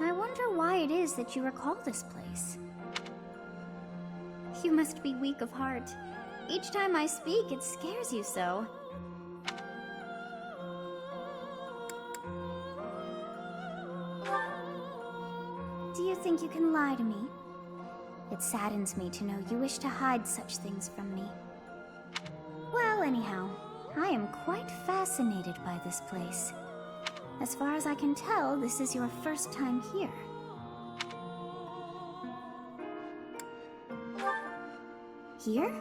I wonder why it is that you recall this place. You must be weak of heart. Each time I speak, it scares you so. Do you think you can lie to me? It saddens me to know you wish to hide such things from me. Well, anyhow, I am quite fascinated by this place. As far as I can tell, this is your first time here. Here?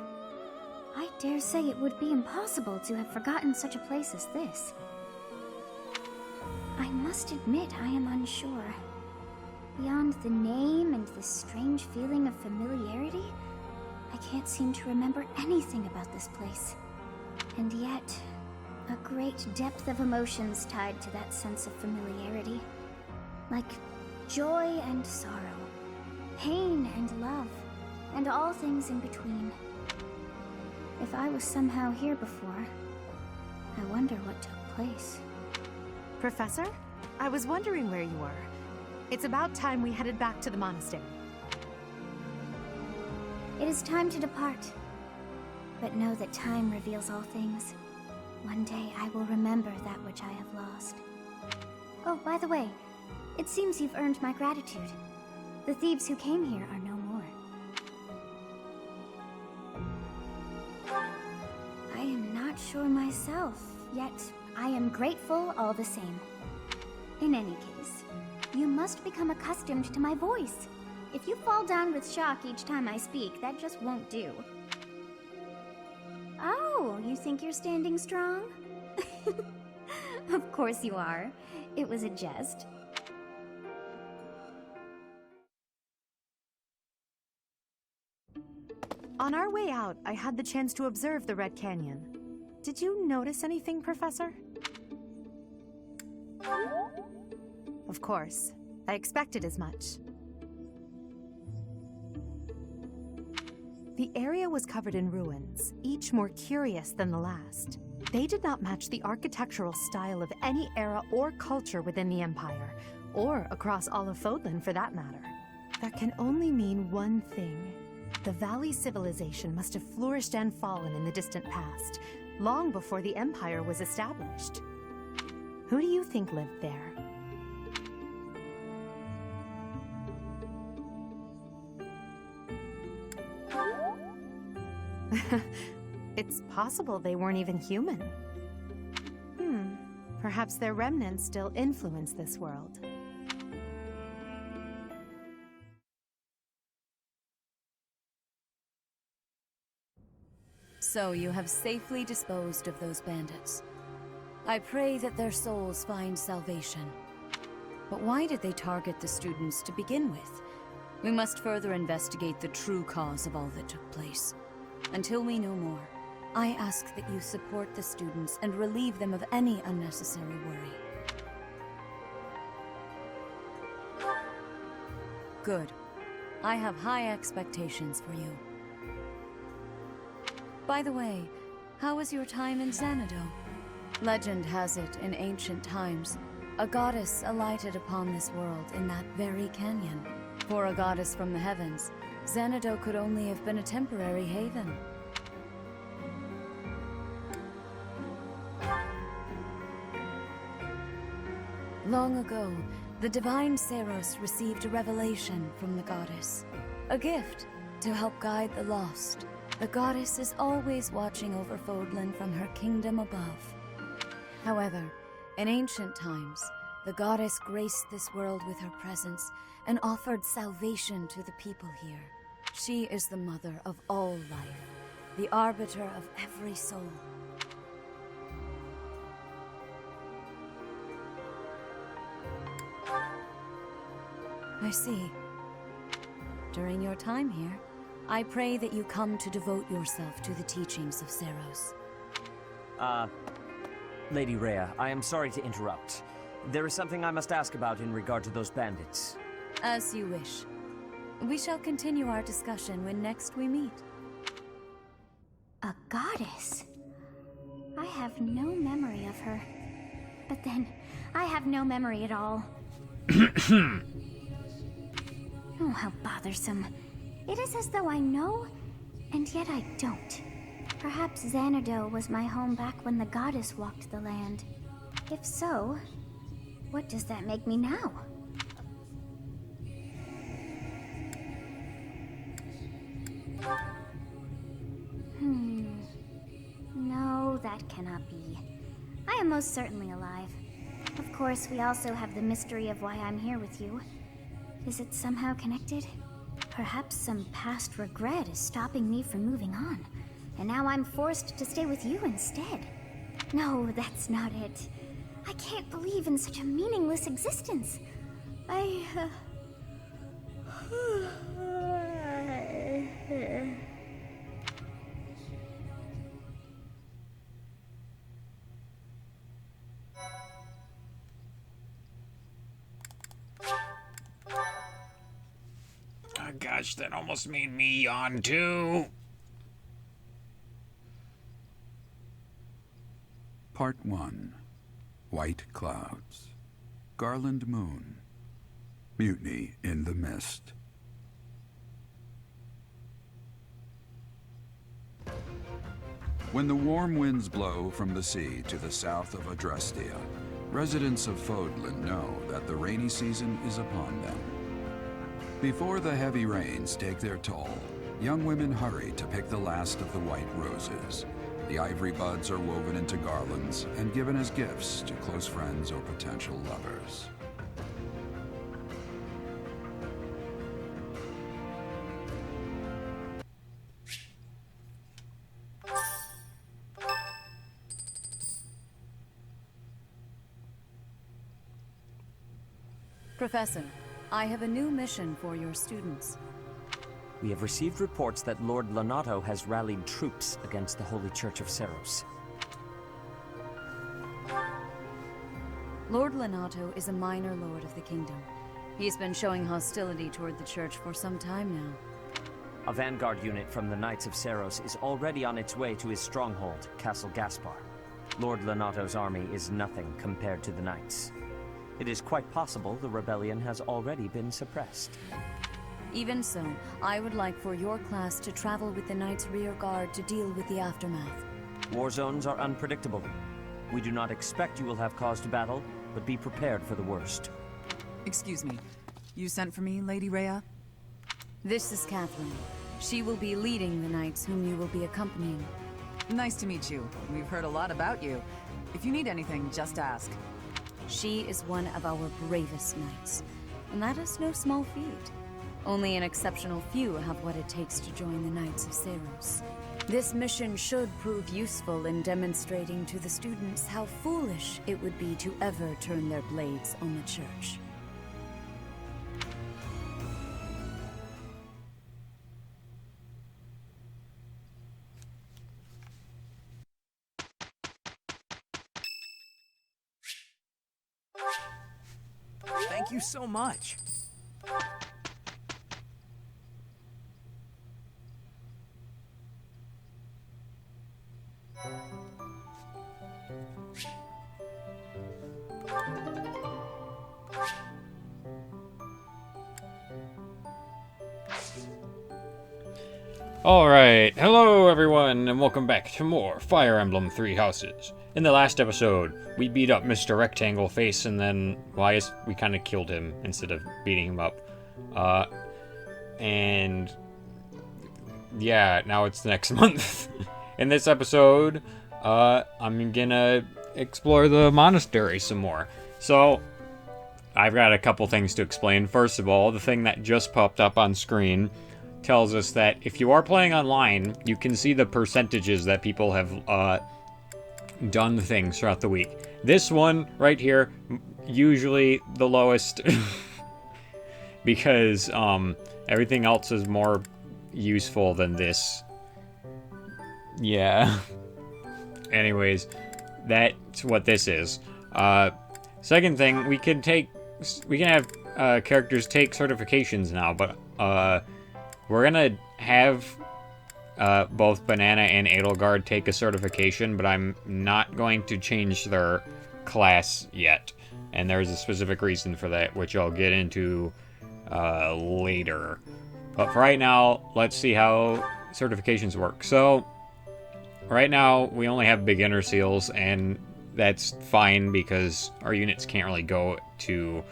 I dare say it would be impossible to have forgotten such a place as this. I must admit I am unsure. Beyond the name and this strange feeling of familiarity, I can't seem to remember anything about this place. And yet, a great depth of emotions tied to that sense of familiarity. Like joy and sorrow, pain and love, and all things in between. If I was somehow here before, I wonder what took place. Professor, I was wondering where you were. It's about time we headed back to the monastery. It is time to depart. But know that time reveals all things. One day I will remember that which I have lost. Oh, by the way, it seems you've earned my gratitude. The thieves who came here are no more. I am not sure myself, yet I am grateful all the same. In any case, you must become accustomed to my voice. If you fall down with shock each time I speak, that just won't do. Oh, you think you're standing strong? Of course you are. It was a jest. On our way out, I had the chance to observe the Red Canyon. Did you notice anything, Professor? Of course. I expected as much. The area was covered in ruins, each more curious than the last. They did not match the architectural style of any era or culture within the Empire, or across all of Fodlan for that matter. That can only mean one thing. The Valley civilization must have flourished and fallen in the distant past, long before the Empire was established. Who do you think lived there? It's possible they weren't even human. Perhaps their remnants still influence this world. So you have safely disposed of those bandits. I pray that their souls find salvation. But why did they target the students to begin with? We must further investigate the true cause of all that took place. Until we know more, I ask that you support the students and relieve them of any unnecessary worry. Good. I have high expectations for you. By the way, how was your time in Xanadu? Legend has it, in ancient times, a goddess alighted upon this world in that very canyon. For a goddess from the heavens, Xanadu could only have been a temporary haven. Long ago, the divine Seros received a revelation from the goddess. A gift to help guide the lost. The goddess is always watching over Fodlan from her kingdom above. However, in ancient times, the goddess graced this world with her presence and offered salvation to the people here. She is the mother of all life, the arbiter of every soul. I see. During your time here, I pray that you come to devote yourself to the teachings of Seros. Lady Rhea, I am sorry to interrupt. There is something I must ask about in regard to those bandits. As you wish. We shall continue our discussion when next we meet. A A goddess? I have no memory of her. But then, I have no memory at all. Oh, how bothersome. It is as though I know, and yet I don't. Perhaps Xanadu was my home back when the goddess walked the land. If so, what does that make me now? No, that cannot be. I am most certainly alive. Of course, we also have the mystery of why I'm here with you. Is it somehow connected? Perhaps some past regret is stopping me from moving on, and now I'm forced to stay with you instead. No, that's not it. I can't believe in such a meaningless existence. Oh gosh, that almost made me yawn too. Part 1. White Clouds. Garland Moon. Mutiny in the Mist. When the warm winds blow from the sea to the south of Adrestia, residents of Fodlan know that the rainy season is upon them. Before the heavy rains take their toll, young women hurry to pick the last of the white roses. The ivory buds are woven into garlands and given as gifts to close friends or potential lovers. Professor, I have a new mission for your students. We have received reports that Lord Lonato has rallied troops against the Holy Church of Seros. Lord Lonato is a minor lord of the kingdom. He's been showing hostility toward the church for some time now. A vanguard unit from the Knights of Seros is already on its way to his stronghold, Castle Gaspar. Lord Lonato's army is nothing compared to the Knights. It is quite possible the rebellion has already been suppressed. Even so, I would like for your class to travel with the Knights' rear guard to deal with the aftermath. War zones are unpredictable. We do not expect you will have cause to battle, but be prepared for the worst. Excuse me. You sent for me, Lady Rhea? This is Catherine. She will be leading the Knights whom you will be accompanying. Nice to meet you. We've heard a lot about you. If you need anything, just ask. She is one of our bravest Knights, and that is no small feat. Only an exceptional few have what it takes to join the Knights of Seros. This mission should prove useful in demonstrating to the students how foolish it would be to ever turn their blades on the Church. Thank you so much. Alright, hello everyone, and welcome back to more Fire Emblem Three Houses. In the last episode, we beat up Mr. Rectangle Face, and then, we kind of killed him instead of beating him up. And yeah, now it's next month. In this episode, I'm gonna explore the monastery some more. So, I've got a couple things to explain. First of all, the thing that just popped up on screen tells us that if you are playing online, you can see the percentages that people have done things throughout the week. This one right here, usually the lowest, because everything else is more useful than this. Yeah. Anyways, that's what this is. Second thing, we can have characters take certifications now, but we're gonna have both Banana and Edelgard take a certification, but I'm not going to change their class yet. And there's a specific reason for that, which I'll get into later. But for right now, let's see how certifications work. So, right now, we only have beginner seals, and that's fine because our units can't really go to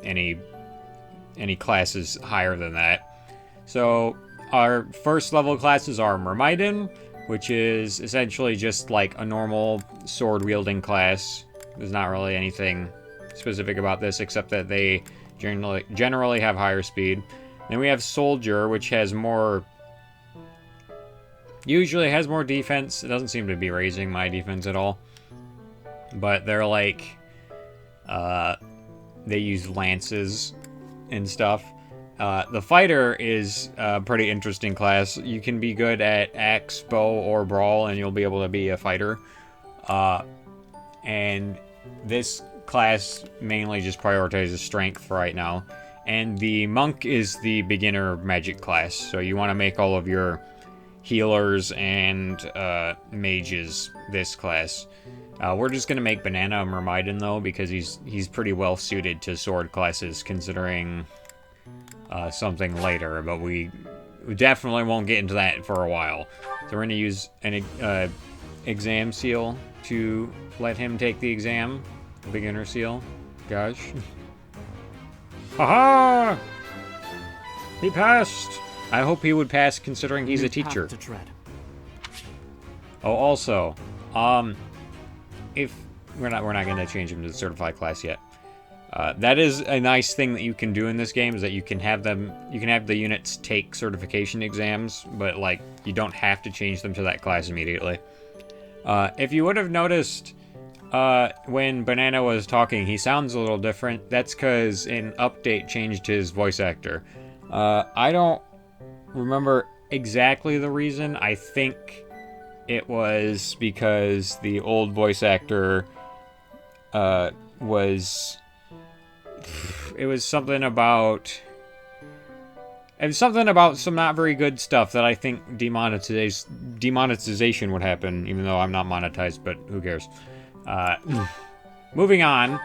any classes higher than that. So, our first level classes are Myrmidon, which is essentially just like a normal sword-wielding class. There's not really anything specific about this, except that they generally have higher speed. Then we have Soldier, which has more... usually has more defense. It doesn't seem to be raising my defense at all. But they're like... they use lances and stuff. The Fighter is a pretty interesting class. You can be good at axe, bow, or brawl, and you'll be able to be a fighter. And this class mainly just prioritizes strength for right now. And the Monk is the beginner magic class, so you want to make all of your healers and mages this class. We're just going to make Banana a Myrmidon, though, because he's pretty well suited to sword classes, considering something later, but we definitely won't get into that for a while. So we're going to use an exam seal to let him take the exam. Beginner seal. Gosh. Haha! He passed! I hope he would pass considering he's a teacher. Oh, also, if we're not going to change him to the certified class yet. That is a nice thing that you can do in this game, is that you can have the units take certification exams, but like you don't have to change them to that class immediately. If you would have noticed when Banana was talking, he sounds a little different. That's because an update changed his voice actor. I don't remember exactly the reason. I think it was because the old voice actor was... It was something about some not very good stuff that I think demonetization would happen, even though I'm not monetized, but who cares? Moving on,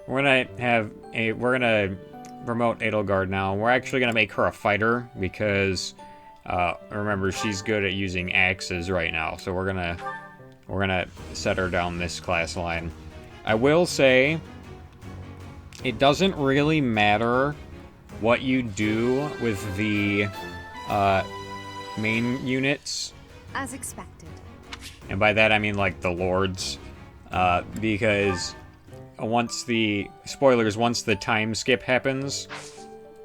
we're gonna promote Edelgard now. We're actually gonna make her a fighter because remember, she's good at using axes right now, so we're gonna set her down this class line. I will say, it doesn't really matter what you do with the main units. As expected. And by that I mean like the lords. Because once the time skip happens,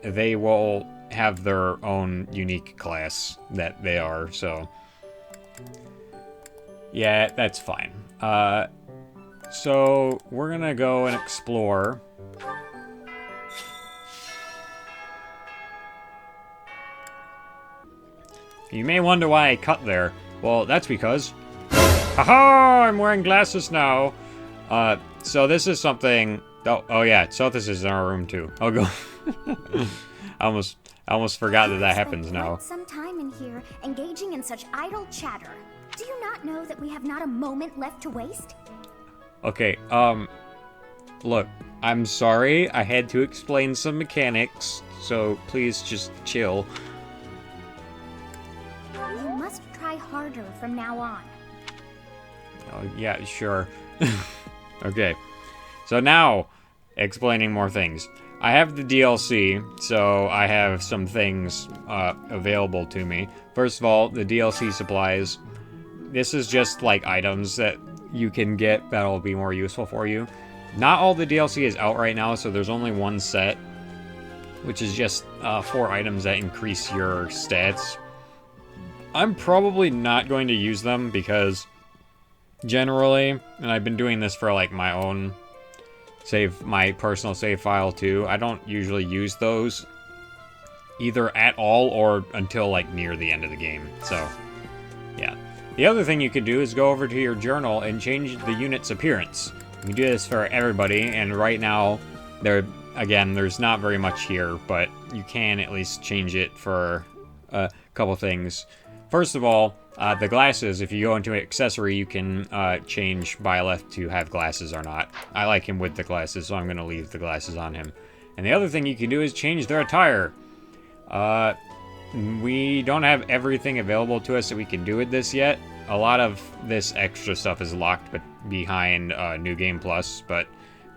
they will have their own unique class that they are, so... yeah, that's fine. So we're gonna go and explore. You may wonder why I cut there. Well, that's because... haha! I'm wearing glasses now! So this is something... Oh yeah, Sothis is in our room too. I'll go... I almost forgot that happens now. Some time in here, engaging in such idle chatter. Do you not know that we have not a moment left to waste? Okay, look, I'm sorry, I had to explain some mechanics, so please just chill. You must try harder from now on. Oh, yeah, sure. Okay, so now, explaining more things. I have the DLC, so I have some things available to me. First of all, the DLC supplies. This is just like items that you can get that'll be more useful for you. Not all the DLC is out right now, so there's only one set, which is just 4 items that increase your stats. I'm probably not going to use them because generally, and I've been doing this for like my own my personal save file too, I don't usually use those either at all or until like near the end of the game, so yeah. The other thing you could do is go over to your journal and change the unit's appearance. You can do this for everybody, and right now, there's not very much here, but you can at least change it for a couple things. first of all, the glasses, if you go into accessory, you can change Byleth to have glasses or not. I like him with the glasses, so I'm going to leave the glasses on him. And the other thing you can do is change their attire. We don't have everything available to us that we can do with this yet. A lot of this extra stuff is locked behind New Game Plus, but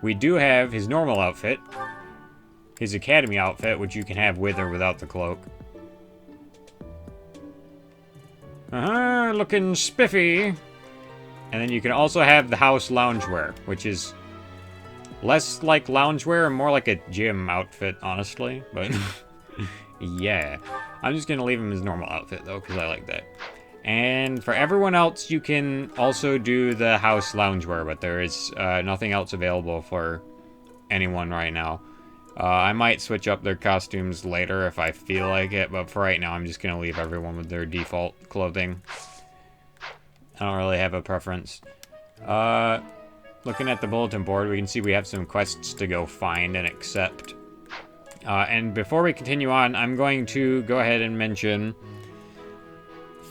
we do have his normal outfit, his Academy outfit, which you can have with or without the cloak. Looking spiffy. And then you can also have the house loungewear, which is less like loungewear and more like a gym outfit, honestly. But yeah, I'm just gonna leave him his normal outfit though, because I like that. And for everyone else, you can also do the house loungewear, but there is nothing else available for anyone right now. I might switch up their costumes later if I feel like it, but for right now, I'm just going to leave everyone with their default clothing. I don't really have a preference. Looking at the bulletin board, we can see we have some quests to go find and accept. And before we continue on, I'm going to go ahead and mention,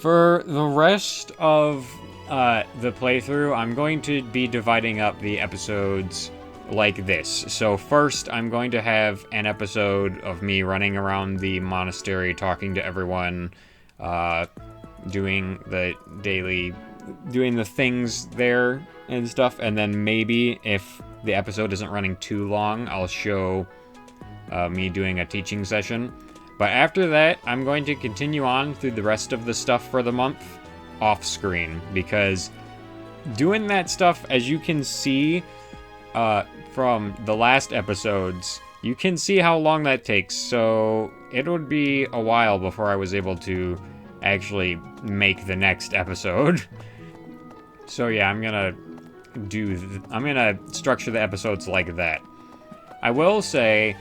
for the rest of the playthrough, I'm going to be dividing up the episodes like this. So first, I'm going to have an episode of me running around the monastery, talking to everyone, doing the things there and stuff. And then maybe if the episode isn't running too long, I'll show me doing a teaching session. But after that, I'm going to continue on through the rest of the stuff for the month off screen, because doing that stuff, as you can see from the last episodes, you can see how long that takes. So it would be a while before I was able to actually make the next episode. So yeah, I'm gonna structure the episodes like that. I will say,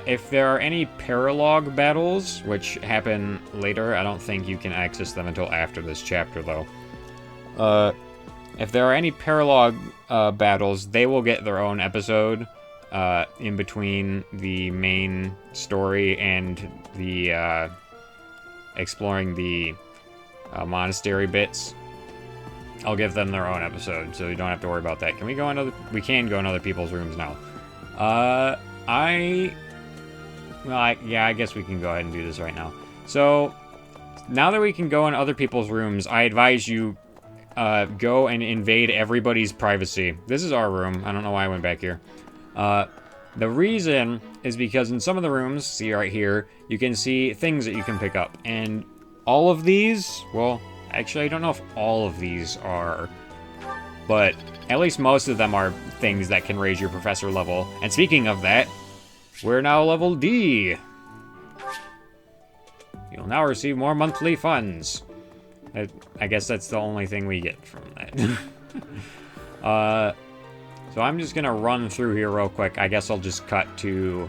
if there are any paralog battles, which happen later, I don't think you can access them until after this chapter, though. If there are any paralog battles, they will get their own episode in between the main story and the exploring the monastery bits. I'll give them their own episode, so you don't have to worry about that. Can we go in we can go in other people's rooms now. I guess we can go ahead and do this right now. So, now that we can go in other people's rooms, I advise you go and invade everybody's privacy. This is our room. I don't know why I went back here. The reason is because in some of the rooms, see right here, you can see things that you can pick up. And all of these, well, actually, I don't know if all of these are, but at least most of them are things that can raise your professor level. And speaking of that, we're now level D. You'll now receive more monthly funds. I guess that's the only thing we get from that. So I'm just gonna run through here real quick. I guess I'll just cut to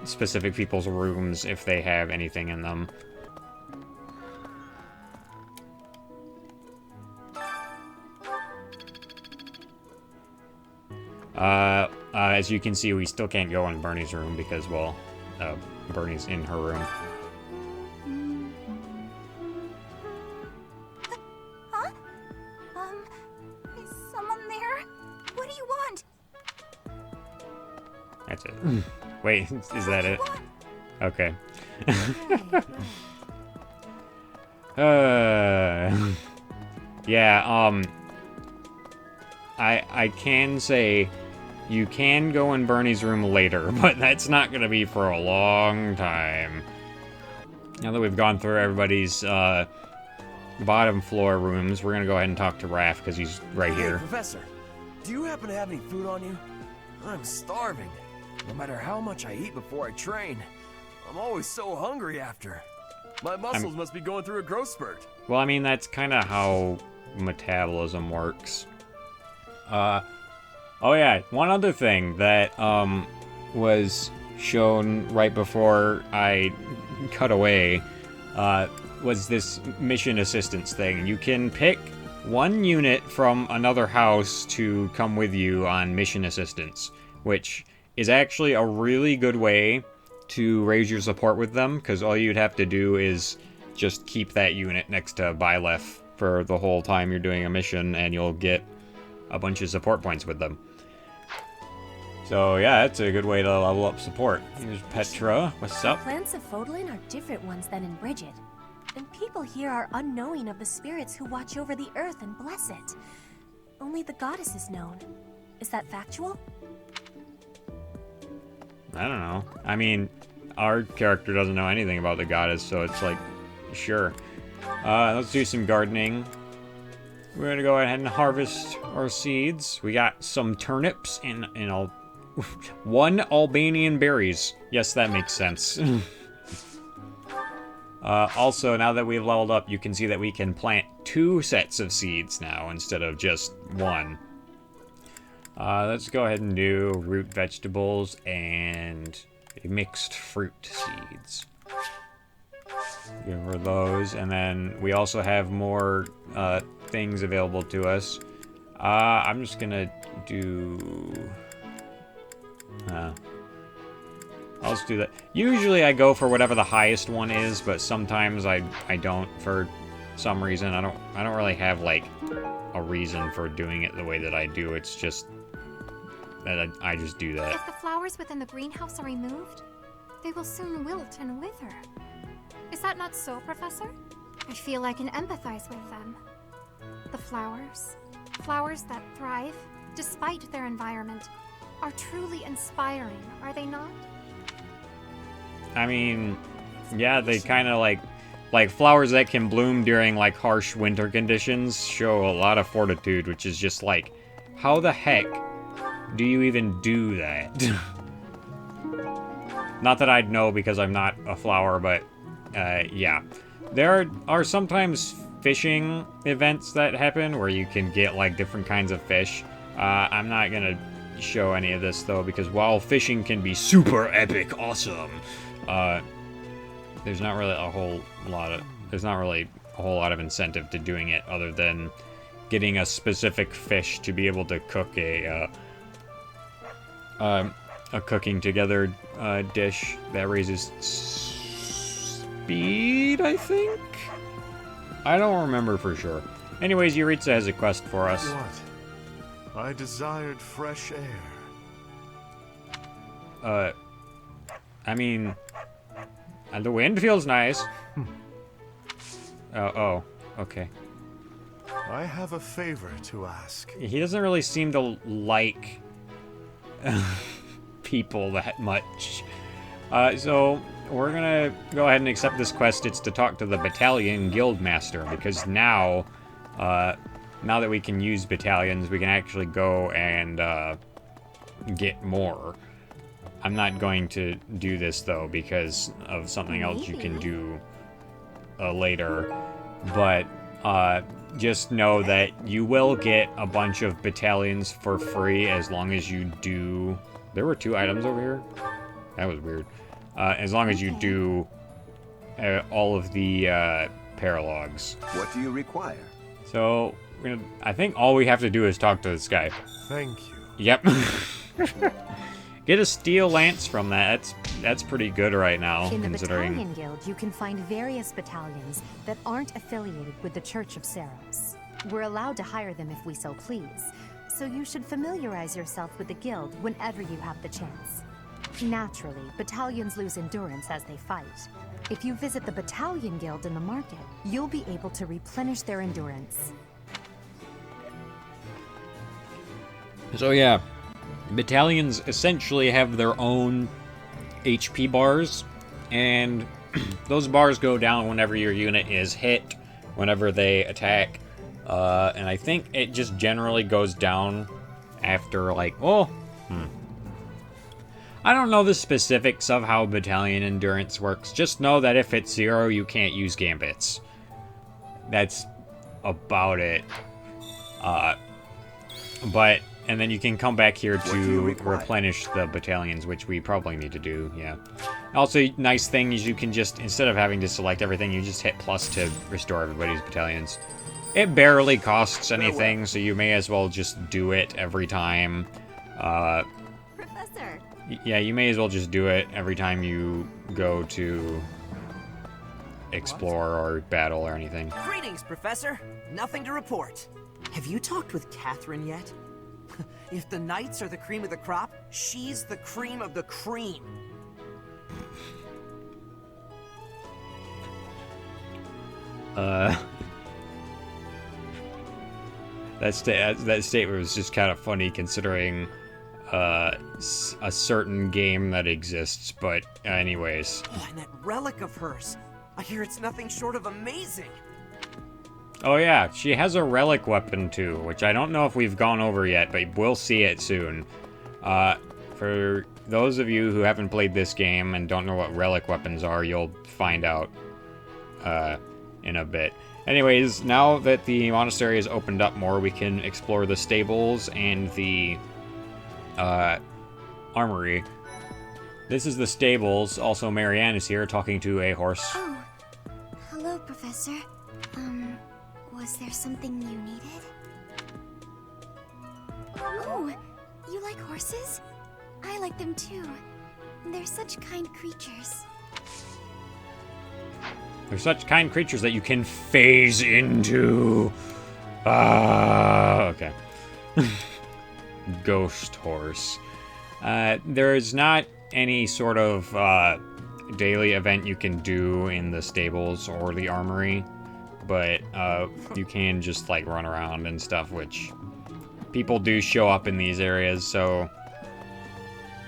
specific people's rooms if they have anything in them. As you can see, we still can't go in Bernie's room because, well, Bernie's in her room. Huh? Is someone there? What do you want? That's it. Wait, is that it? Okay. Yeah, I can say you can go in Bernie's room later, but that's not going to be for a long time. Now that we've gone through everybody's bottom floor rooms, we're going to go ahead and talk to Raph, because he's right here. Hey, Professor, do you happen to have any food on you? I'm starving. No matter how much I eat before I train, I'm always so hungry after. My muscles must be going through a growth spurt. Well, I mean, that's kind of how metabolism works. Oh yeah, one other thing that was shown right before I cut away was this mission assistance thing. You can pick one unit from another house to come with you on mission assistance, which is actually a really good way to raise your support with them, because all you'd have to do is just keep that unit next to Byleth for the whole time you're doing a mission, and you'll get a bunch of support points with them. So yeah, that's a good way to level up support. Here's Petra. What's up? The plants of Fodlan are different ones than in Brigid. And people here are unknowing of the spirits who watch over the earth and bless it. Only the goddess is known. Is that factual? I don't know. I mean, our character doesn't know anything about the goddess, so it's like, sure. Let's do some gardening. We're gonna go ahead and harvest our seeds. We got some turnips and one Albanian berries. Yes, that makes sense. Also, now that we've leveled up, you can see that we can plant 2 sets of seeds now instead of just 1. Let's go ahead and do root vegetables and mixed fruit seeds. Give her those, and then we also have more things available to us. I'm just gonna do... I'll just do that. Usually I go for whatever the highest one is, but sometimes I don't for some reason. I don't really have like a reason for doing it the way that I do. It's just that I just do that. If the flowers within the greenhouse are removed, they will soon wilt and wither. Is that not so, Professor? I feel I can empathize with them. The flowers that thrive, despite their environment, are truly inspiring, are they not? I mean, yeah, they kind of like flowers that can bloom during like harsh winter conditions show a lot of fortitude, which is just like, how the heck do you even do that? Not that I'd know because I'm not a flower, but yeah. There are sometimes fishing events that happen where you can get like different kinds of fish. I'm not gonna show any of this though, because while fishing can be super epic awesome, there's not really a whole lot of incentive to doing it other than getting a specific fish to be able to cook a cooking together dish that raises speed, I think? I don't remember for sure. Anyways, Yuritsa has a quest for us. What? I desired fresh I air. mean, the wind feels nice. Oh, okay. I have a favor to ask. He doesn't really seem to like people that much. So we're gonna go ahead and accept this quest. It's to talk to the battalion guild master, because now that we can use battalions, we can actually go and get more. I'm not going to do this though because of something else you can do later, but just know that you will get a bunch of battalions for free as long as you do... There were 2 items over here? That was weird. As long as you do all of the paralogs. What do you require? So, I think all we have to do is talk to this guy. Thank you. Yep. Get a steel lance from that. That's pretty good right now, In the considering... Battalion Guild, you can find various battalions that aren't affiliated with the Church of Seros. We're allowed to hire them if we so please, so you should familiarize yourself with the guild whenever you have the chance. Naturally, battalions lose endurance as they fight. If you visit the Battalion Guild in the market, you'll be able to replenish their endurance. So yeah, battalions essentially have their own HP bars, and those bars go down whenever your unit is hit, whenever they attack, and I think it just generally goes down after like, I don't know the specifics of how battalion endurance works. Just know that if it's 0, you can't use gambits. That's about it. And then you can come back here to replenish the battalions, which we probably need to do, yeah. Also, nice thing is you can just, instead of having to select everything, you just hit plus to restore everybody's battalions. It barely costs anything, so you may as well just do it every time. Professor! Yeah, you may as well just do it every time you go to explore or battle or anything. Greetings, Professor. Nothing to report. Have you talked with Catherine yet? If the knights are the cream of the crop, she's the cream of the cream. That statement was just kind of funny considering a certain game that exists, but anyways. Oh, and that relic of hers. I hear it's nothing short of amazing. Oh yeah, she has a relic weapon too, which I don't know if we've gone over yet, but we'll see it soon. For those of you who haven't played this game and don't know what relic weapons are, you'll find out in a bit. Anyways, now that the monastery is opened up more, we can explore the stables and the armory. This is the stables. Also, Marianne is here talking to a horse. Oh, hello, Professor. Was there something you needed? Oh, you like horses? I like them too. They're such kind creatures. They're such kind creatures that you can phase into. Okay. Ghost horse. There's not any sort of daily event you can do in the stables or the armory, but you can just like run around and stuff, which people do show up in these areas, so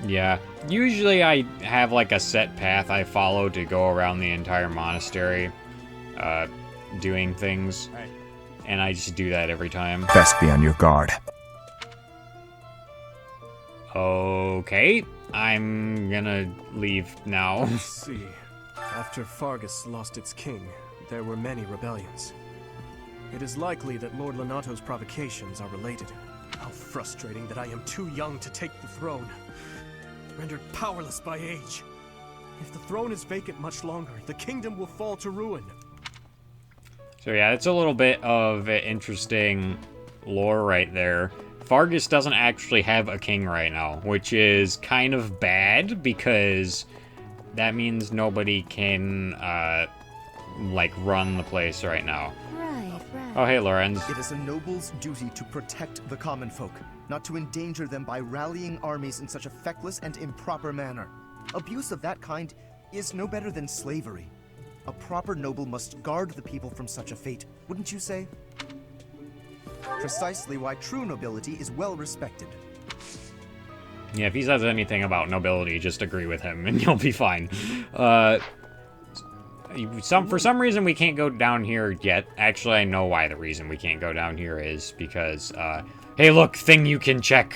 yeah. Usually I have like a set path I follow to go around the entire monastery doing things, and I just do that every time. Best be on your guard. Okay, I'm gonna leave now. Let's see. After Fargus lost its king, there were many rebellions. It is likely that Lord Lenato's provocations are related. How frustrating that I am too young to take the throne. Rendered powerless by age. If the throne is vacant much longer, the kingdom will fall to ruin. So yeah, it's a little bit of interesting lore right there. Fargus doesn't actually have a king right now, which is kind of bad because that means nobody can like run the place right now. Right. Oh hey, Lorenz. It is a noble's duty to protect the common folk, not to endanger them by rallying armies in such a feckless and improper manner. Abuse of that kind is no better than slavery. A proper noble must guard the people from such a fate, wouldn't you say? Precisely why true nobility is well respected. Yeah, if he says anything about nobility, just agree with him and you'll be fine. For some reason we can't go down here yet. Actually, I know why the reason we can't go down here is because, hey look, thing you can check.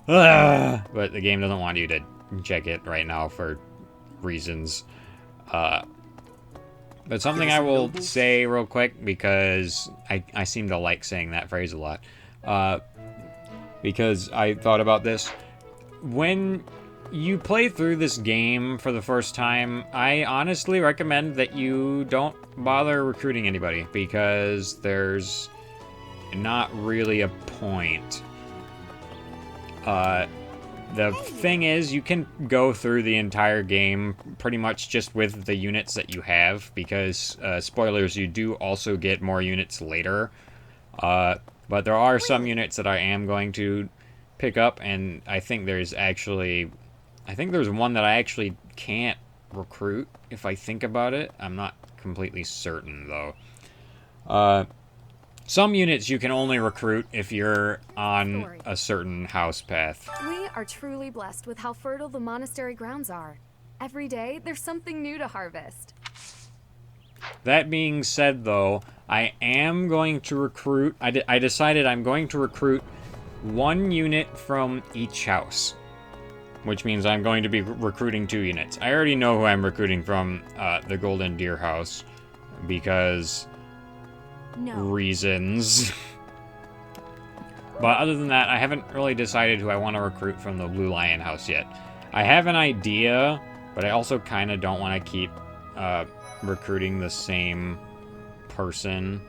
But the game doesn't want you to check it right now for reasons. But something I will say real quick, because I seem to like saying that phrase a lot. Because I thought about this. When you play through this game for the first time, I honestly recommend that you don't bother recruiting anybody, because there's not really a point. The thing is, you can go through the entire game pretty much just with the units that you have, because, spoilers, you do also get more units later. But there are some units that I am going to pick up, and I think there's one that I actually can't recruit, if I think about it. I'm not completely certain, though. Some units you can only recruit if you're on a certain house path. We are truly blessed with how fertile the monastery grounds are. Every day, there's something new to harvest. That being said, though, I am going to recruit... I decided I'm going to recruit one unit from each house, which means I'm going to be recruiting 2 units. I already know who I'm recruiting from the Golden Deer house, because... reasons. But other than that, I haven't really decided who I want to recruit from the Blue Lion house yet. I have an idea, but I also kind of don't want to keep recruiting the same person.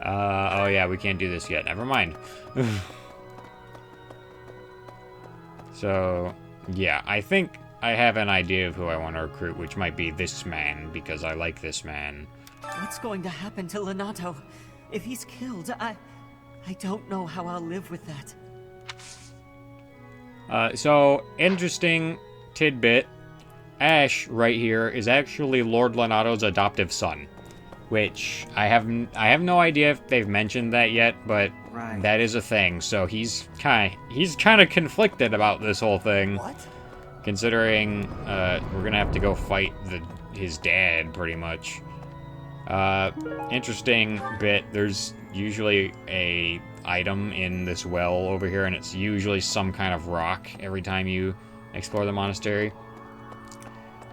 Oh yeah, we can't do this yet. Never mind. So, yeah, I think I have an idea of who I want to recruit, which might be this man, because I like this man. What's going to happen to Lonato? If he's killed, I don't know how I'll live with that. So, interesting tidbit. Ash, right here, is actually Lord Lonato's adoptive son. Which, I have no idea if they've mentioned that yet, but that is a thing. So he's kind of conflicted about this whole thing. What? Considering, we're gonna have to go fight his dad, pretty much. Interesting bit, there's usually a item in this well over here, and it's usually some kind of rock every time you explore the monastery.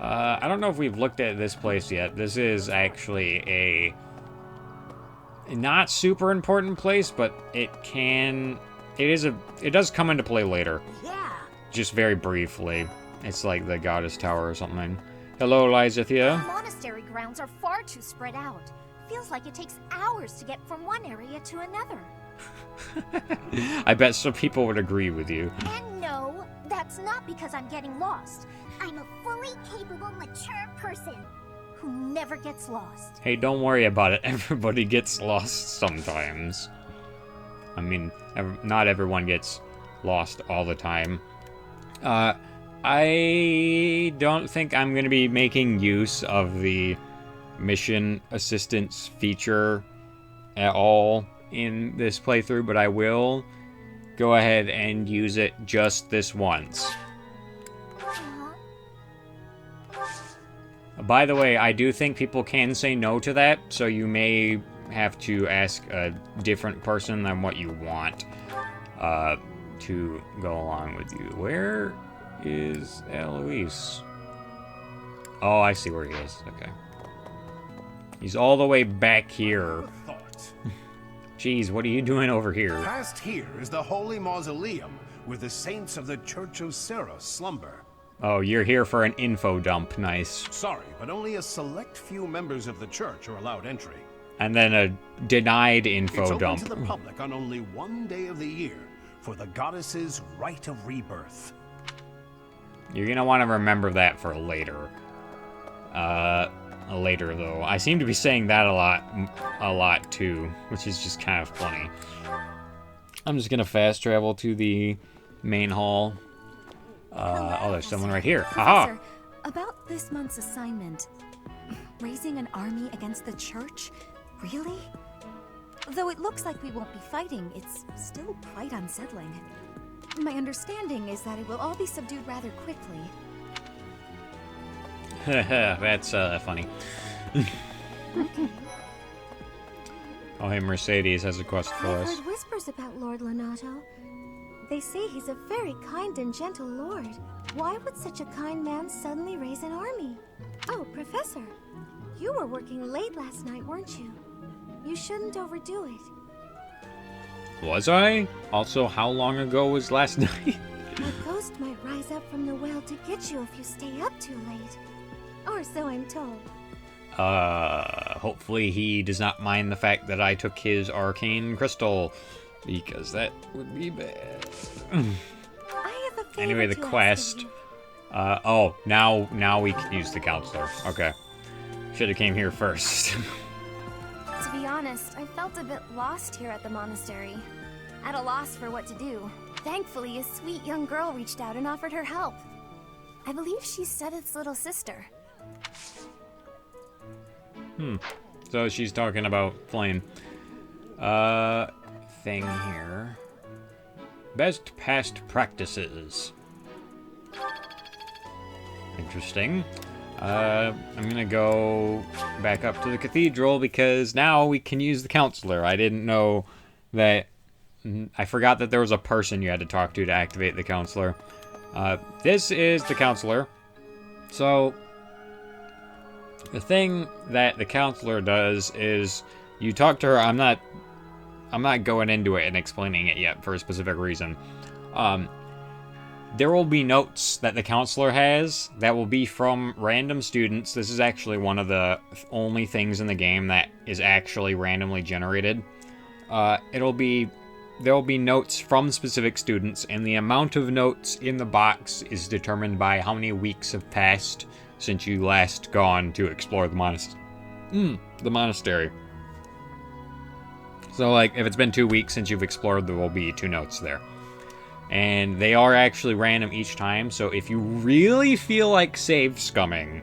I don't know if we've looked at this place yet. This is actually a not super important place, but it does come into play later. Yeah. Just very briefly. It's like the goddess tower or something. Hello, Lysathia. The monastery grounds are far too spread out. Feels like it takes hours to get from one area to another. I bet some people would agree with you. And no, that's not because I'm getting lost. I'm a fully capable, mature person who never gets lost. Hey, don't worry about it. Everybody gets lost sometimes. I mean, not everyone gets lost all the time. I don't think I'm going to be making use of the mission assistance feature at all in this playthrough, but I will go ahead and use it just this once. By the way, I do think people can say no to that, so you may have to ask a different person than what you want to go along with you. Where is Eloise? Oh, I see where he is. Okay. He's all the way back here. Jeez, what are you doing over here? Past here is the holy mausoleum where the saints of the Church of Seros slumber. Oh, you're here for an info dump. Nice. Sorry, but only a select few members of the church are allowed entry. And then a denied info It's dump. open to the public on only one day of the year for the goddess's rite of rebirth. You're gonna want to remember that for later. Later though. I seem to be saying that a lot too, which is just kind of funny. I'm just gonna fast travel to the main hall. Oh, there's someone right here. Aha! Professor, about this month's assignment, raising an army against the church? Really? Though it looks like we won't be fighting, it's still quite unsettling. My understanding is that it will all be subdued rather quickly. That's funny. Oh, hey, Mercedes has a quest for I've us. heard whispers about Lord Lonato. They say he's a very kind and gentle lord. Why would such a kind man suddenly raise an army? Oh, Professor, you were working late last night, weren't you? You shouldn't overdo it. Was I? Also, how long ago was last night? A ghost might rise up from the well to get you if you stay up too late. Or so I'm told. Hopefully he does not mind the fact that I took his arcane crystal, because that would be bad. I have a favor Anyway, the to ask quest. of you. Oh, now we can use the counselor. Okay. Should have came here first. To be honest, I felt a bit lost here at the monastery. At a loss for what to do. Thankfully, a sweet young girl reached out and offered her help. I believe she's Sedith's little sister. So she's talking about Flame. Thing here. Best past practices. Interesting. I'm gonna go back up to the cathedral because now we can use the counselor. I didn't know that. I forgot that there was a person you had to talk to activate the counselor. This is the counselor. So the thing that the counselor does is you talk to her. I'm not going into it and explaining it yet for a specific reason. There will be notes that the counselor has that will be from random students. This is actually one of the only things in the game that is actually randomly generated. It'll be there'll be notes from specific students, and the amount of notes in the box is determined by how many weeks have passed since you last gone to explore the monastery. So, like, if it's been 2 weeks since you've explored, there will be 2 notes there. And they are actually random each time, so if you really feel like save scumming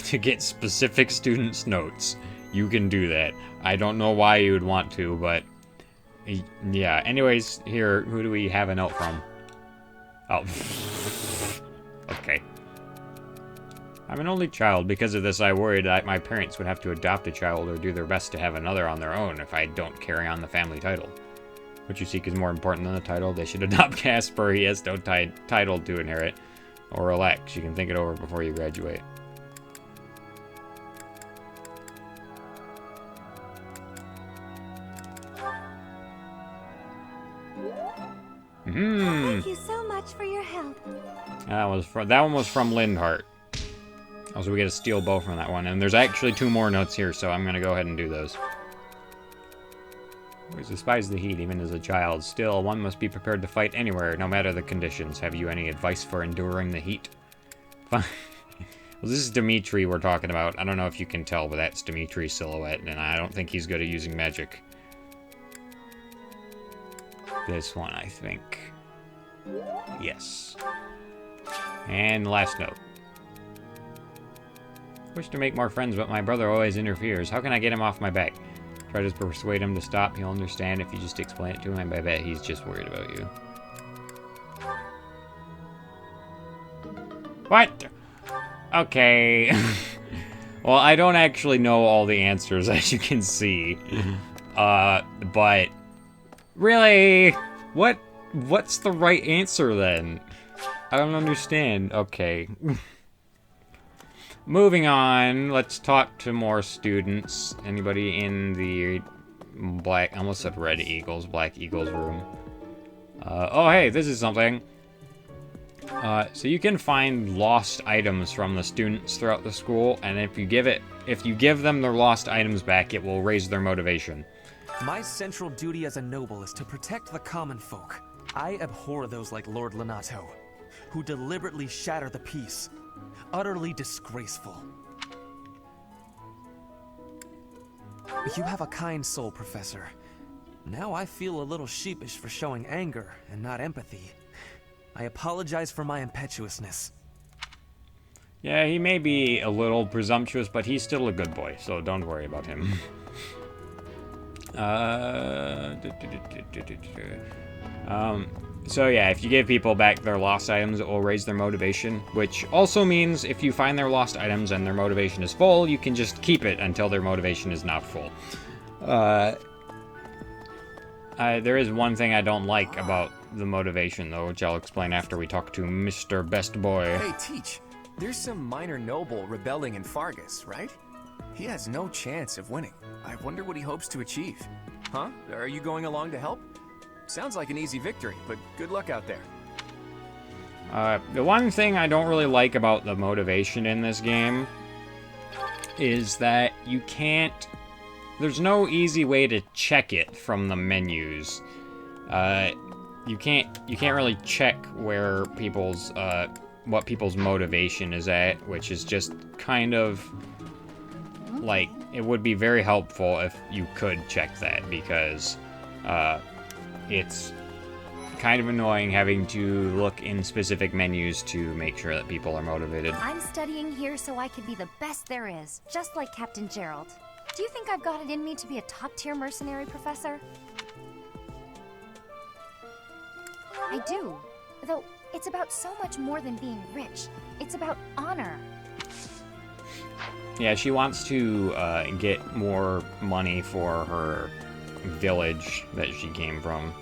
to get specific students' notes, you can do that. I don't know why you would want to, but yeah. Anyways, here, who do we have a note from? Oh. Okay. I'm an only child. Because of this, I worried that my parents would have to adopt a child or do their best to have another on their own if I don't carry on the family title. What you seek is more important than the title. They should adopt Caspar. He has no title to inherit. Or relax. You can think it over before you graduate. Thank you so much for your help. That one was from Lindhart. Also, we get a steel bow from that one. And there's actually 2 more notes here, so I'm going to go ahead and do those. Always despise the heat, even as a child. Still, one must be prepared to fight anywhere, no matter the conditions. Have you any advice for enduring the heat? Well, this is Dimitri we're talking about. I don't know if you can tell, but that's Dimitri's silhouette, and I don't think he's good at using magic. This one, I think. Yes. And last note. Wish to make more friends, but my brother always interferes. How can I get him off my back? Try to persuade him to stop. He'll understand if you just explain it to him. I bet he's just worried about you. What? Okay. Well, I don't actually know all the answers, as you can see. But... Really? What's the right answer, then? I don't understand. Okay. Moving on, let's talk to more students. Anybody in the black, I almost said Red Eagles, Black Eagles room. Oh, hey, this is something. So you can find lost items from the students throughout the school, and if you give them their lost items back, it will raise their motivation. My central duty as a noble is to protect the common folk. I abhor those like Lord Lonato, who deliberately shatter the peace. Utterly disgraceful. You have a kind soul, Professor. Now I feel a little sheepish for showing anger and not empathy. I apologize for my impetuousness. Yeah, he may be a little presumptuous, but he's still a good boy, so don't worry about him. So yeah, if you give people back their lost items, it will raise their motivation, which also means if you find their lost items and their motivation is full, you can just keep it until their motivation is not full. There is one thing I don't like about the motivation, though, which I'll explain after we talk to Mr. Best Boy. Hey, Teach, there's some minor noble rebelling in Fargus, right? He has no chance of winning. I wonder what he hopes to achieve. Huh? Are you going along to help? Sounds like an easy victory, but good luck out there. The one thing I don't really like about the motivation in this game is that you can't... There's no easy way to check it from the menus. You can't really check where people's what people's motivation is at, which is just kind of like, it would be very helpful if you could check that, because it's kind of annoying having to look in specific menus to make sure that people are motivated. I'm studying here so I can be the best there is, just like Captain Gerald. Do you think I've got it in me to be a top-tier mercenary, Professor? I do. Though, it's about so much more than being rich. It's about honor. Yeah, she wants to get more money for her village that she came from,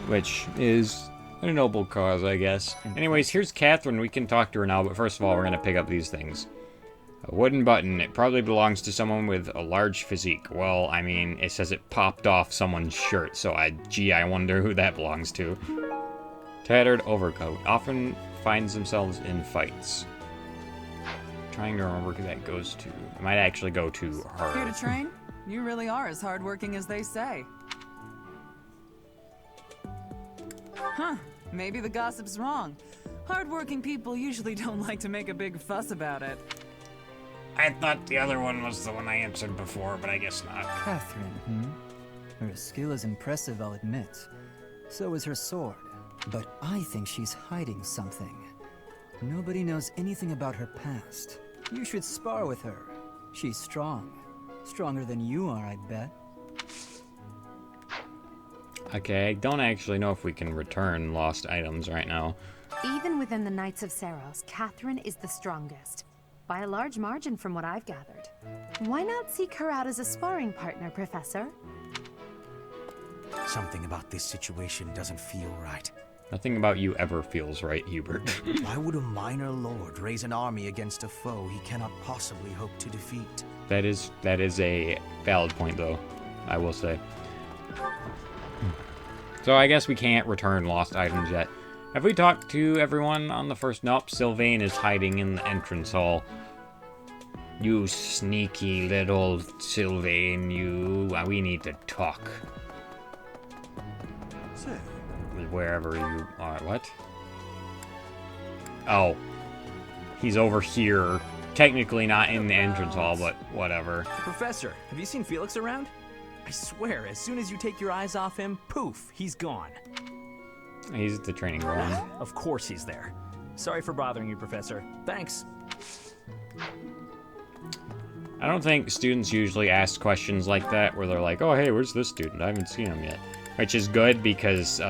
which is a noble cause, I guess. Anyways, here's Catherine. We can talk to her now, but first of all, we're going to pick up these things. A wooden button. It probably belongs to someone with a large physique. Well, I mean, it says it popped off someone's shirt, so I wonder who that belongs to. Tattered overcoat. Often finds themselves in fights. Trying to remember who that goes to. It might actually go to her. Here to train? You really are as hardworking as they say. Huh, maybe the gossip's wrong. Hardworking people usually don't like to make a big fuss about it. I thought the other one was the one I answered before, but I guess not. Catherine, Her skill is impressive, I'll admit. So is her sword. But I think she's hiding something. Nobody knows anything about her past. You should spar with her. She's strong. Stronger than you are, I bet. Okay, I don't actually know if we can return lost items right now. Even within the Knights of Seiros, Catherine is the strongest. By a large margin from what I've gathered. Why not seek her out as a sparring partner, Professor? Something about this situation doesn't feel right. Nothing about you ever feels right, Hubert. Why would a minor lord raise an army against a foe he cannot possibly hope to defeat? That is a valid point, though, I will say. So I guess we can't return lost items yet. Have we talked to everyone on the first? Nope, Sylvain is hiding in the entrance hall. You sneaky little Sylvain, you... we need to talk. Wherever you are. What? Oh. He's over here. Technically not in the entrance hall, but whatever. Professor, have you seen Felix around? I swear, as soon as you take your eyes off him, poof, he's gone. He's at the training ground. Of course he's there. Sorry for bothering you, Professor. Thanks. I don't think students usually ask questions like that, where they're like, oh, hey, where's this student? I haven't seen him yet. Which is good, because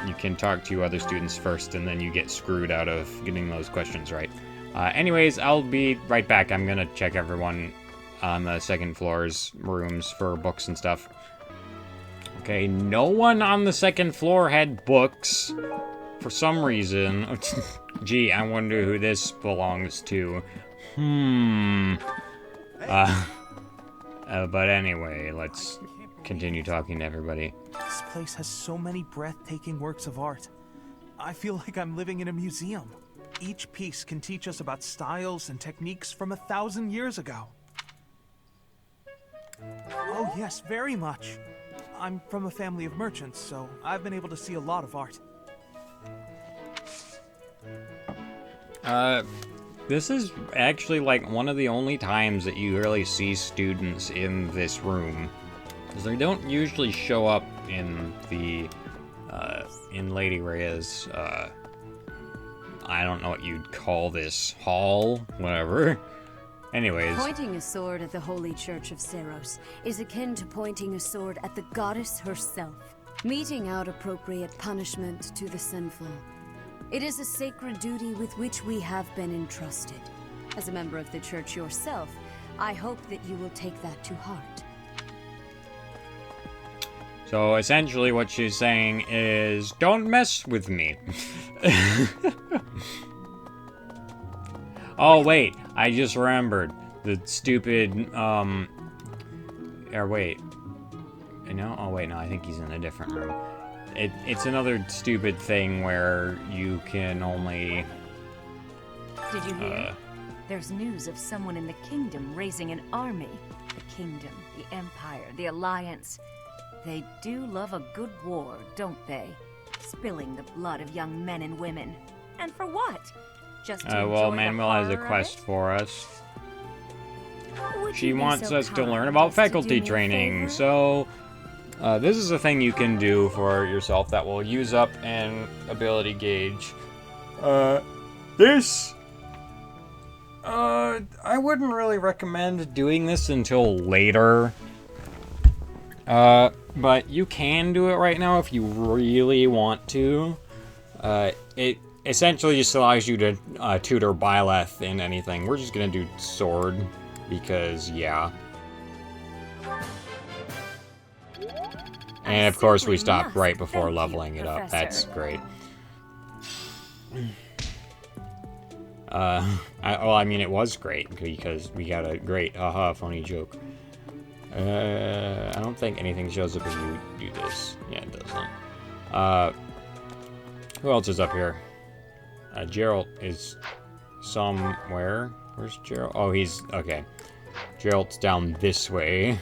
you can talk to other students first, and then you get screwed out of getting those questions right. Anyways, I'll be right back. I'm gonna check everyone on the second floor's rooms for books and stuff. Okay, no one on the second floor had books for some reason. Gee, I wonder who this belongs to. But anyway, let's continue talking to everybody. This place has so many breathtaking works of art. I feel like I'm living in a museum. Each piece can teach us about styles and techniques from 1,000 years ago. Oh yes, very much. I'm from a family of merchants, so I've been able to see a lot of art. This is actually like one of the only times that you really see students in this room. Because they don't usually show up in the, in Lady Rhea's, I don't know what you'd call this, hall, whatever. Anyways. Pointing a sword at the Holy Church of Seiros is akin to pointing a sword at the goddess herself, meting out appropriate punishment to the sinful. It is a sacred duty with which we have been entrusted. As a member of the church yourself, I hope that you will take that to heart. So essentially what she's saying is, don't mess with me. Oh wait, I just remembered the stupid, or wait. No? Oh wait, no, I think he's in a different room. It's another stupid thing where you can only... Did you hear? There's news of someone in the kingdom raising an army. The kingdom, the empire, the alliance. They do love a good war, don't they? Spilling the blood of young men and women. And for what? Just to well, enjoy Manuel the has a horror quest for us. Would She you be wants so us to kind learn about as to do faculty me a training, favor? so... this is a thing you can do for yourself that will use up an ability gauge. I wouldn't really recommend doing this until later. But you can do it right now if you really want to. It essentially just allows you to tutor Byleth in anything. We're just gonna do sword, because, yeah. And of course we stopped right before leveling it up. That's great. Well, I mean, it was great, because we got a great, haha, funny joke. I don't think anything shows up if you do this. Yeah, it doesn't. Who else is up here? Geralt is somewhere. Where's Geralt? Oh, he's, okay. Geralt's down this way.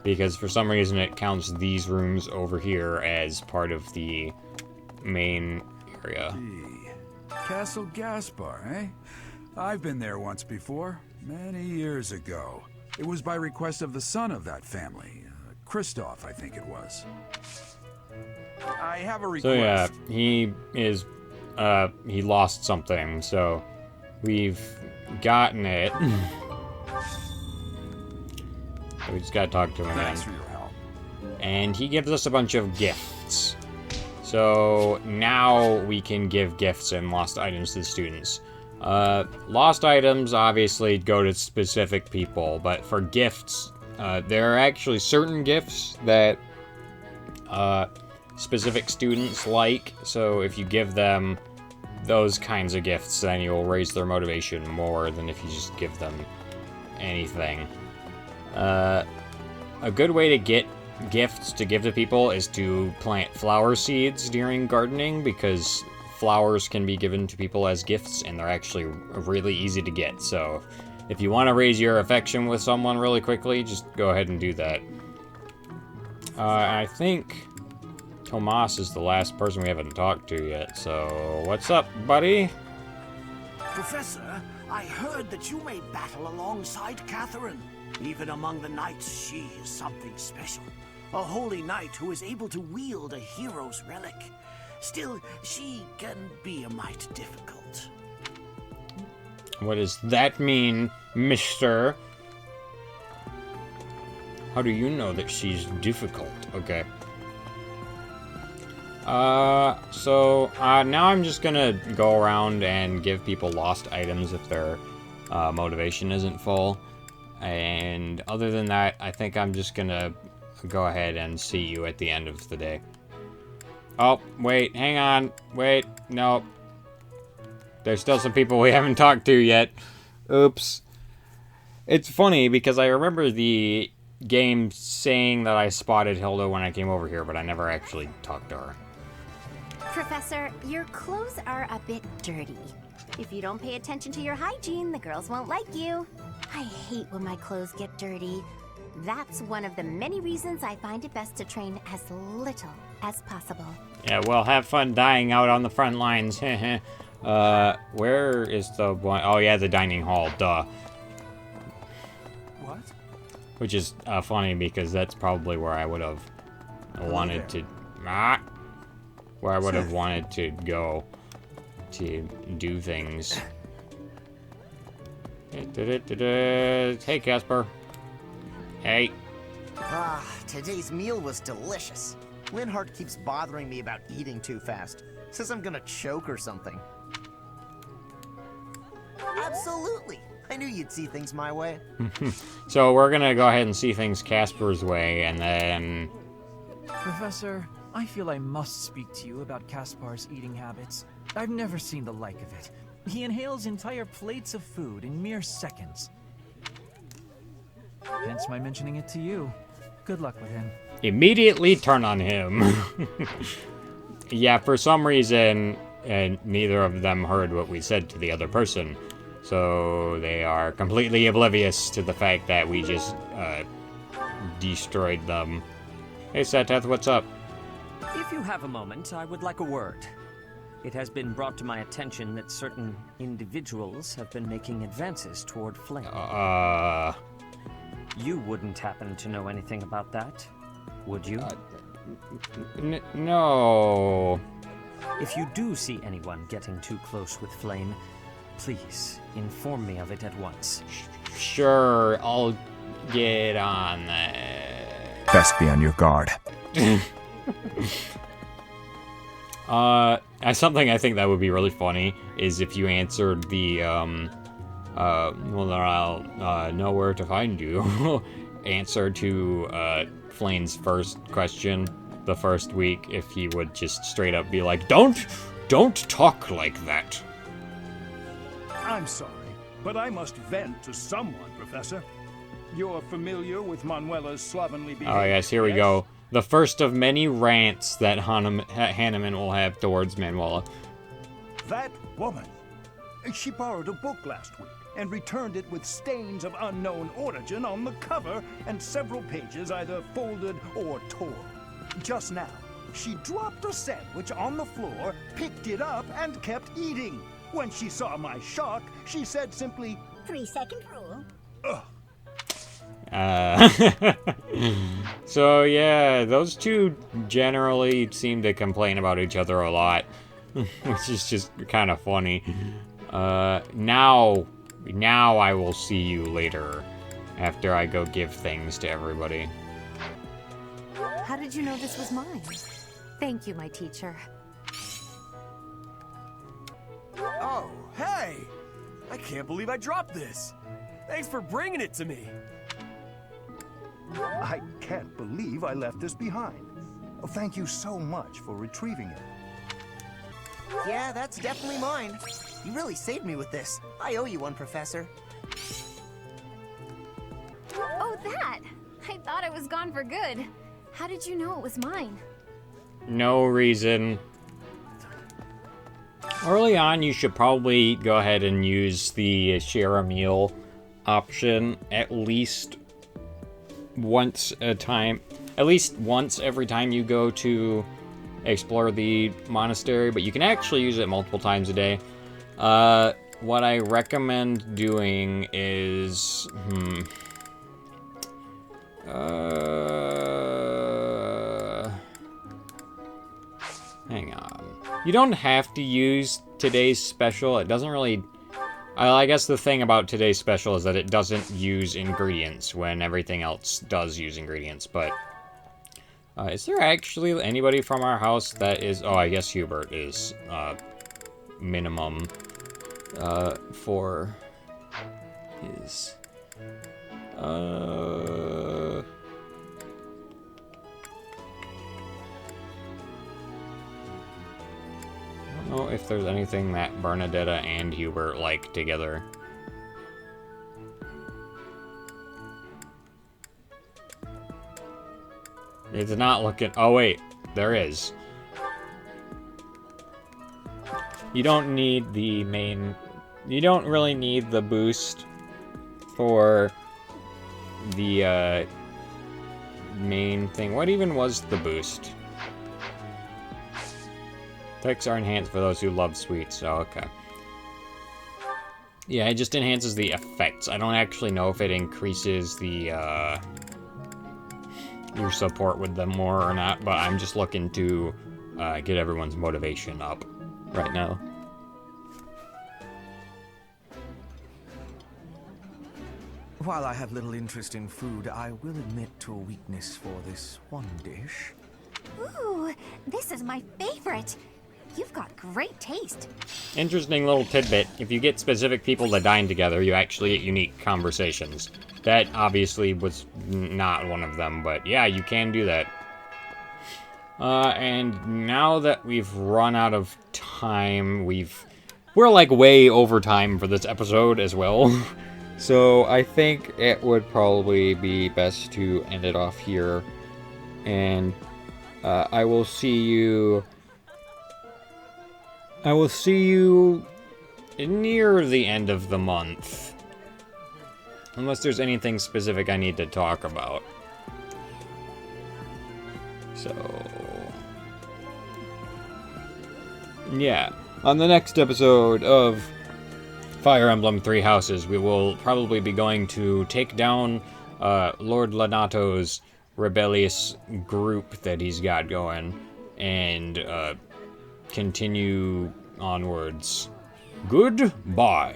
Because for some reason it counts these rooms over here as part of the main area. Castle Gaspar, eh? I've been there once before, many years ago. It was by request of the son of that family, Christoph, I think it was. I have a request. So yeah, he lost something, so we've gotten it. We just gotta talk to him again. Thanks for your help. And he gives us a bunch of gifts. So now we can give gifts and lost items to the students. Lost items obviously go to specific people, but for gifts, there are actually certain gifts that specific students like. So if you give them those kinds of gifts, then you'll raise their motivation more than if you just give them anything. A good way to get gifts to give to people is to plant flower seeds during gardening, because flowers can be given to people as gifts and they're actually really easy to get. So if you want to raise your affection with someone really quickly, just go ahead and do that. I think Tomas is the last person we haven't talked to yet, so what's up, buddy? Professor, I heard that you may battle alongside Catherine. Even among the knights, she is something special. A holy knight who is able to wield a hero's relic. Still, she can be a mite difficult. What does that mean, mister? How do you know that she's difficult? Okay. So now I'm just gonna go around and give people lost items if their motivation isn't full. And other than that, I think I'm just gonna go ahead and see you at the end of the day. Oh, wait, hang on. Wait, no. There's still some people we haven't talked to yet. Oops. It's funny because I remember the game saying that I spotted Hilda when I came over here, but I never actually talked to her. Professor, your clothes are a bit dirty. If you don't pay attention to your hygiene, the girls won't like you. I hate when my clothes get dirty. That's one of the many reasons I find it best to train as little as possible. Yeah, well, have fun dying out on the front lines. Where is the one? Oh, yeah, the dining hall. Duh. What? Which is funny because that's probably where I would have wanted to... where I would have wanted to go to do things. Hey, Casper. Hey. Today's meal was delicious. Linhardt keeps bothering me about eating too fast. Says I'm gonna choke or something. Absolutely. I knew you'd see things my way. So we're gonna go ahead and see things Casper's way, and then... Professor, I feel I must speak to you about Caspar's eating habits. I've never seen the like of it. He inhales entire plates of food in mere seconds. Hence my mentioning it to you. Good luck with him. Immediately turn on him. Yeah, for some reason, neither of them heard what we said to the other person. So they are completely oblivious to the fact that we just destroyed them. Hey, Seteth, what's up? If you have a moment, I would like a word. It has been brought to my attention that certain individuals have been making advances toward Flame. You wouldn't happen to know anything about that, would you? No. If you do see anyone getting too close with Flame, please inform me of it at once. Sure, I'll get on that. Best be on your guard. Something I think that would be really funny is if you answered the, well, then I'll know where to find you. Answer to, Flane's first question the first week, if he would just straight up be like, Don't talk like that. I'm sorry, but I must vent to someone, Professor. You're familiar with Manuela's slovenly behavior? Oh, yes, here we go. The first of many rants that Hanneman will have towards Manuela. That woman. She borrowed a book last week and returned it with stains of unknown origin on the cover and several pages either folded or torn. Just now, She dropped a sandwich on the floor, picked it up, and kept eating. When she saw my shock, she said simply, 3-second rule. Ugh. So yeah, those two generally seem to complain about each other a lot, which is just kind of funny. Now I will see you later, after I go give things to everybody. How did you know this was mine? Thank you, my teacher. Oh, hey! I can't believe I dropped this. Thanks for bringing it to me. I can't believe I left this behind. Oh, thank you so much for retrieving it. Yeah, that's definitely mine. You really saved me with this. I owe you one, Professor. Oh, that! I thought it was gone for good. How did you know it was mine? No reason. Early on, you should probably go ahead and use the share a meal option at least once a time. At least once every time you go to explore the monastery, but you can actually use it multiple times a day. What I recommend doing is... hang on. You don't have to use today's special. It doesn't really... I guess the thing about today's special is that it doesn't use ingredients when everything else does use ingredients, but... is there actually anybody from our house that is... Oh, I guess Hubert is minimum for his... I don't know if there's anything that Bernadetta and Hubert like together. It's not looking... Oh, wait. There is. You don't need the main... You don't really need the boost for the main thing. What even was the boost? Effects are enhanced for those who love sweets. Oh, okay. Yeah, it just enhances the effects. I don't actually know if it increases the, your support with them more or not, but I'm just looking to get everyone's motivation up right now. While I have little interest in food, I will admit to a weakness for this one dish. Ooh, this is my favorite. You've got great taste. Interesting little tidbit. If you get specific people to dine together, you actually get unique conversations. That obviously was not one of them, but yeah, you can do that. And now that we've run out of time, we're like way over time for this episode as well. So I think it would probably be best to end it off here. And I will see you near the end of the month. Unless there's anything specific I need to talk about. So... yeah. On the next episode of Fire Emblem Three Houses, we will probably be going to take down Lord Lanato's rebellious group that he's got going. And continue onwards. Goodbye.